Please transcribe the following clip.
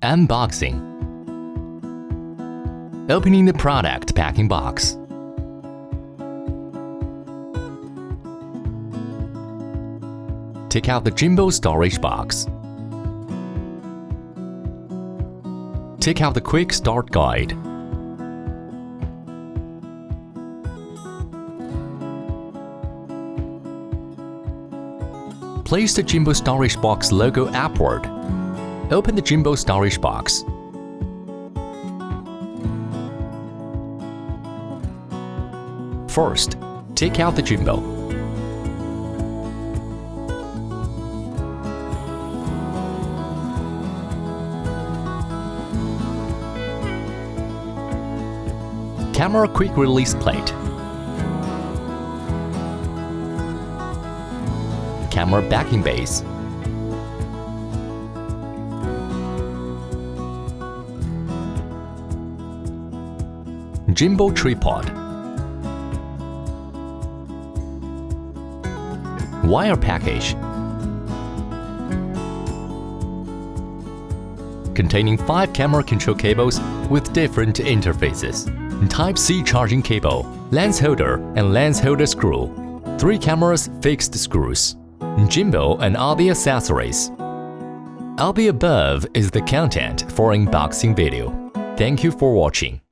Unboxing. Opening the product packing box. Take out the jumbo storage box. Take out the quick start guide. Place the jumbo storage box logo upward. Open the jumbo storage box. First, take out the jumbo. Camera quick release plate. Camera backing base. Jumbo tripod. Wire package. Containing 5 camera control cables with different interfaces. Type-C charging cable, lens holder and lens holder screw. 3 cameras fixed screws. Jumbo and other accessories. All the above is the content for unboxing video. Thank you for watching.